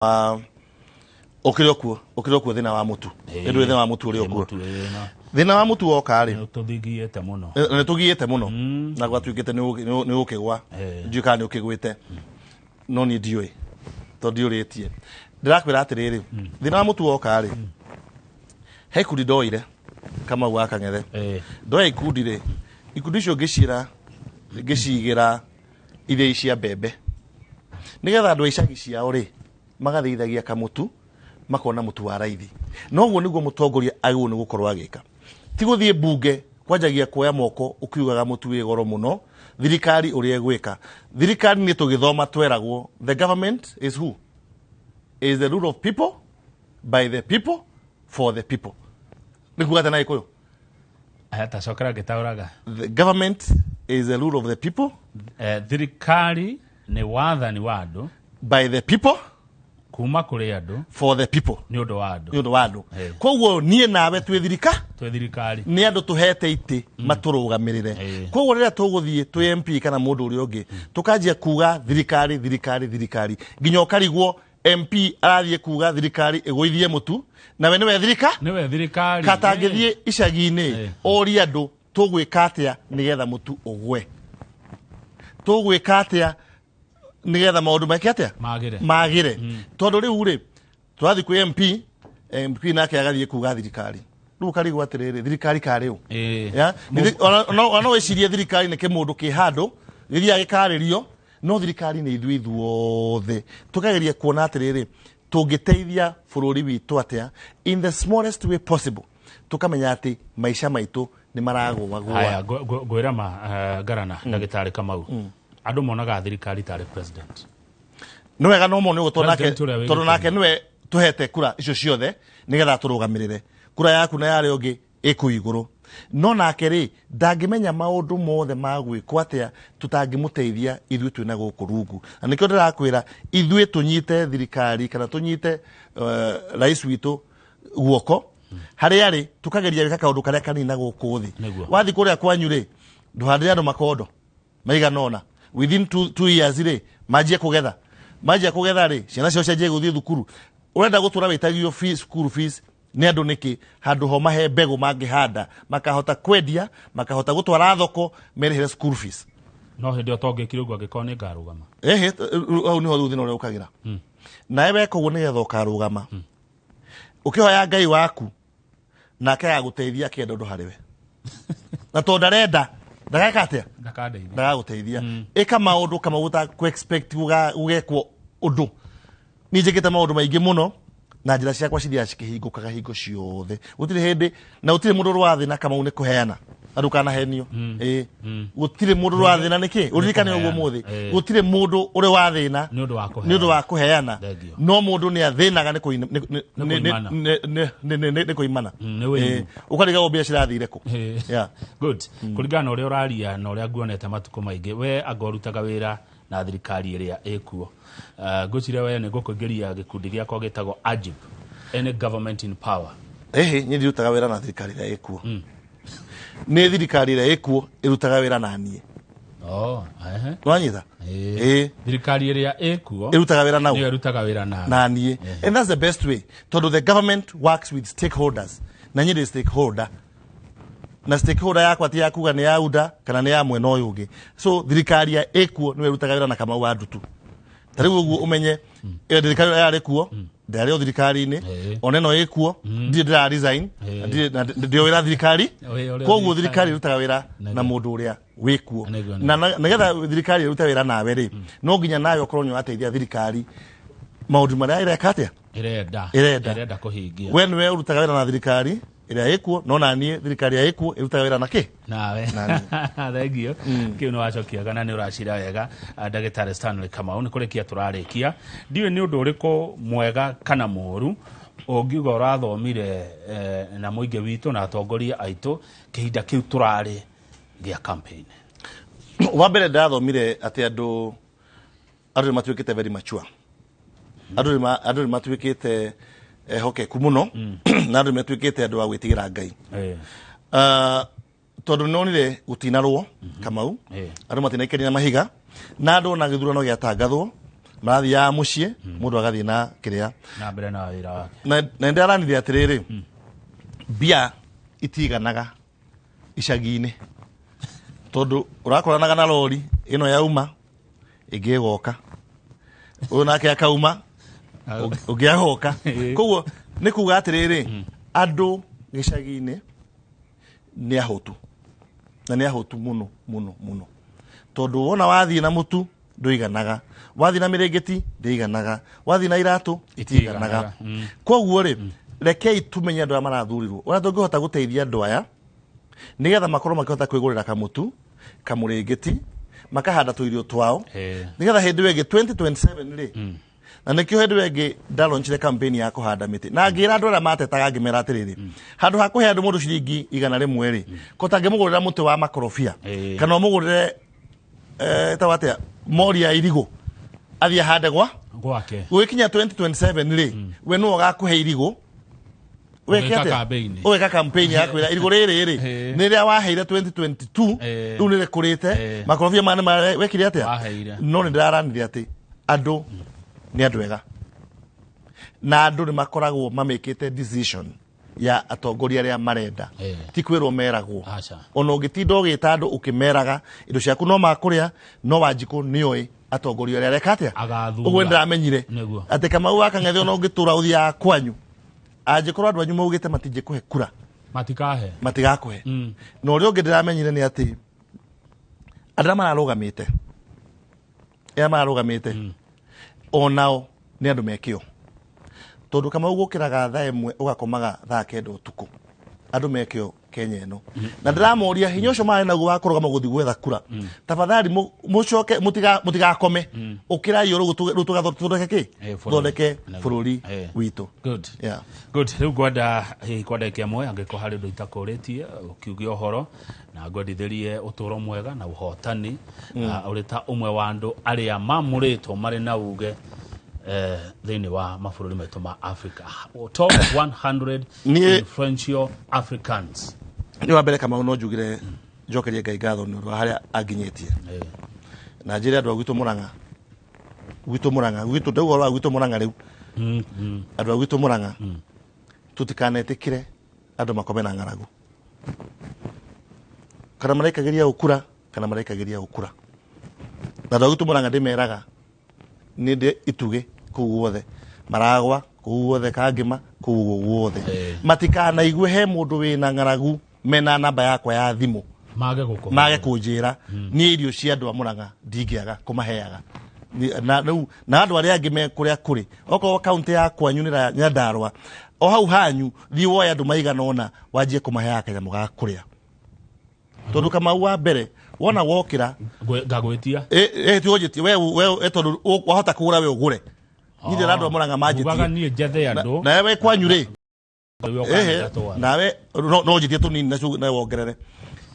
okire okuo thina wa mutu ndu thina wa mutu uri okuo thina wa mutu oka ri tugiite muno na gwatuikite ni ukigwa njuka ni ukigwite no ni ndioi to ndiuritie ndirakwira atiriri thina wa mutu oka ri he kundi ndoire kama gwaka ng'ethe ndoya ikundi ri ikundi cio ngicigira iria cia mbembe nigetha andu icagi ciao ri magathithagia kamutu makona mutu wa raithi noguo niguo mutongoria agwo ni gukorwa agika ti guthie bunge kwanjagia kuoya moko ukiugaga mutu wi goro muno thirikari uri egwika thirikari ni tugithoma tweragwo the government is who is the rule of people by the people for the people nikuga tena ikoyo ayata sokra gitauraga the government is the rule of the people thirikari ni wathani wa andu by the people kuma kuri andu for the people ni undu wa andu koguo nie nawe twi thirikari ni andu tuhete iti maturugamirire koguo riria tuguthie twi MP kana mundu uri ungi tukanjia kuga thirikari nginya ukarigwo MP arathie kuga thirikari igwithie mutu nawe niwe thirikari katangithie icagi-ini ori andu tugwika atia nigetha mutu ugwe tugwika atia nigetha maundu make atia magire tondu riu ri twathi kwi MP nake agathie kuga thirikari riu karigwo atiriri thirikari kariu no wicirie thirikari ni kimundu ki handu riria gikaririo no thirikari ni ithuothe tukageria kuona atiriri tungiteithia bururi witu atia in the smallest way possible tukamenya ati maisha maitu ni maragwa haya gwira garana ndagitari Kamau andu monaga thirikari tari president no wega no mone ugo tondu nake niwe tuhete kura icio ciothe nigetha turugamirire kura yaku na yari ungi ikuiguru no nake ri ndangimenya maundu mothe magwikwo atia tutangimuteithia ithui twina guku rungu na nikio ndirakwira ithui tunyite thirikari kana tunyite rais witu guoko hari ari tukageria wika kaundu karia kanina guku thi wathi kuria kwanyu ri nduhandire andu makondo maiganona within 2 years ri majia kugetha ri ciana cio cianjie guthie thukuru urenda gutura witagio fees school fees ni andu niki handu ho mahe mbegu mangihanda makahota kwendia makahota gutwara thoko merihire school fees no hindi otonge kirungu angikoni ngarugama au niho thuthi no uri ukagira nae weka uguo nigetha ukarugama ukihoya Ngai waku nake aguteithia kenda undu hariwe na to ndarenda ndageka atia ndagaguteithia ika maundu kama guta ku expect ugekwo undu ni njikite maundu maingi muno na njira ciakwa cithia cikihingukaga hingo ciothe gutire hindi na gutire mundu rwathi na kama une kuheana andu kana henio gutire mundu rwathi na niki uririkane uguo muthi gutire mundu uri wathina ni undu wa kuheana no mundu ni athinaga ni kuimana ukariga go biashara thire ku good kuringana uria uraria na uria nguonete matuko maingi we agorutaga wira na thirikari iria ikuo gucire we ni gukuingiria gikundi giakwa gitagwo AGIP any government in power nyi ndirutaga wira na thirikari iria ikuo ni thirikari iria ikuo irutaga wira na nie nwanyita thirikari iria ikuo irutaga wira na ni irutaga wira na nie and that's the best way tondu the government works with stakeholders na nyi stakeholder na stakeholder yakwa ti yakuga ni ya UDA kana ni ya mwena uyu ungi so thirikari ya ekuo niwe rutaga wira na Kamau wa ndutu tariu uguo umenye thirikari ya rekuo ndari thirikari ni oneno ekuo ndira resign ndio wira thirikari koguo thirikari rutaga wira na mundu uria wikuo na nigetha thirikari ruta wira nawe ri no nginya nayo korwo nyu ateithia thirikari maundu maria ireka atia irenda kuhingia we niwe rutaga wira na thirikari iria ikuo no na nie thirikari ya ikuo irutaga wira na ki nawe thengio kiu no wacokia kana ni uracira wega ndagitari Stanley Kamau ni kurikia turarikia ndiwe ni undu uriku mwega kana moru ungiuga urathomire na muingi witu na atongoria aitu kihinda kiu turari gia campaign wa mbere ndathomire ati andu matuikite very mature andu matuikite hokeku muno na andu metuikite andu a gwitigira Ngai tondu nonire gutinarwo Kamau andu matinaikenia mahiga na andu na githurano giatangathwo marathi ya mucie mundu agathie na kiria na mbere na wira wake na ndaranithia atiriri bia itiganaga icagi-ini tondu urakoranaga na lori ino yauma igigoka uyu nake akauma ugiagoka koguo ni kuga atiriri andu gicagi-ini ni ahotu na ni ahotu muno muno muno tondu wona wathie na mutu nduiganaga wathie na mirengeti nduiganaga wathie na iratu itiganaga koguo ri rekei tumenye andu marathurirwo ora tungihota guteithia andu aya nigetha makorwo makihota kwigurira kamutu kamurengeti makahanda tuirio twao nigetha hindi wenge 2027 ri na nikio hindi wenge ndalonchire campaign ya kuhanda miti na ngira andu aria matetaga ngimera atiriri handu ha kuhe andu mundu ciringi 100 ri kotangimugurira muti wa makorofia kana umugurire tawatia mori ya irigo athia hande gwake gwikinya 2027 ri we no gakuhe irigo weka campaign ya kwira irigo riri ni ria waheire 2022 riu ni kurite makorofia mane wekire atia no ni ndaranire ati andu ni andu ega na andu ni makoragwo mamekete decision ya atongoria aria marenda ti kwirwo meragwo ona ungitinda ugita andu ukimeraga indo ciaku no makuria no wanjiku nioi atongoria aria reka atia ugwe ndamenyire ati Kamau akang'ethe ona ungitura uthia kwanyu angikorwo andu anyu maugite matinje kuhe kura matigakuhe no uria ungi ndiramenyire ni ati andra mararugamite onao ni andu mekio tondu Kamau gukiraga thaa imwe ugakomaga thaa 9 utuku andu mekio Kenya ino na ndiramoria hinya ucio mari naguo wakorogama guthi gwetha kura tafadhali mucoke mutigakome ukira iyo rutugathondeke thondeke bururi witu good riu gwada kiamwe angiko hari ndu itakuritie ukiugia uhoro na ngwendithirie uturo mwega na uhotani urita umwe wa andu aria mamuritwo mari na uge thini wa mabũrũri maitũ ma Africa top 100 influential Africans ni wa mbere Kamau no njugire njokerie Ngai ngatho ni ro haria anginyetie na njire andu agwitũ Murang'a gwitũ ndauga wa gwitũ Murang'a riu andu agwitũ Murang'a tutikanetikire andu makome na ng'aragu kana maraikagiria ukura na andu agwitũ Murang'a ndimeraga ninde ituge kuguothe maragwa kuguothe kangima kuguothe matikana igwe he mundu wina ng'aragu mena namba yakwa ya thimu mage kunjira ni irio cia andu a Murang'a ndingiaga kumaheaga na andu aria angi me kuria kuri oko county ya kwanyu ni Nyandarua o hau hanyu thi woya andu maigana ona wanjie kumaheaga kanyamu ga kuria tondu Kamau wa mbere wona wokira ngagwitia tiojiti we etondu wahota kugura we ugure nyinde andu a Murang'a manjitie ugaga nie njethe andu na we kwanyu ri nawe no njitie tunini na wongerere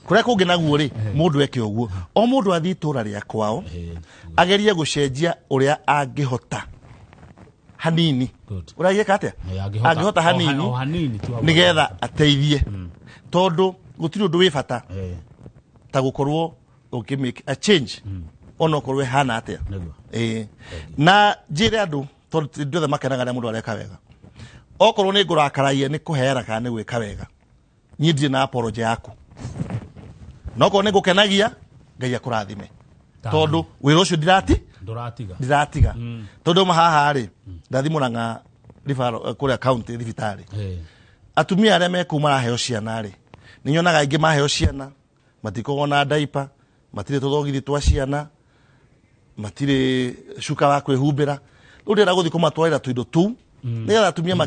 kuria kungi naguo ri mundu eke uguo o mundu athii itura ria kwao agerie gucenjia uria angihota hanini uria yeka atia angihota hanini nigetha ateithie tondu gutiri undu wi bata ta gukorwo ukimake a change ono korwe hana atia na njire andu tondu ndothe makenaga ria mundu areka wega okorwo ni ngurakaraie ni kuheera kana ni gwika wega nyindie na apology yaku no korwo ni ngukenagia Ngai akurathime tondu wira ucio ndiratiga tondu mahaha ri ndathi Murang'a rifaro kuria county thibitari atumia aria mekuma raheo ciana ri ninyonaga ingi maheo ciana matikogona diaper matire tuthogithi twa ciana matire shuka wa kwihumbira ru ndira guthi kumatwarira tuindo tu nigetha atumia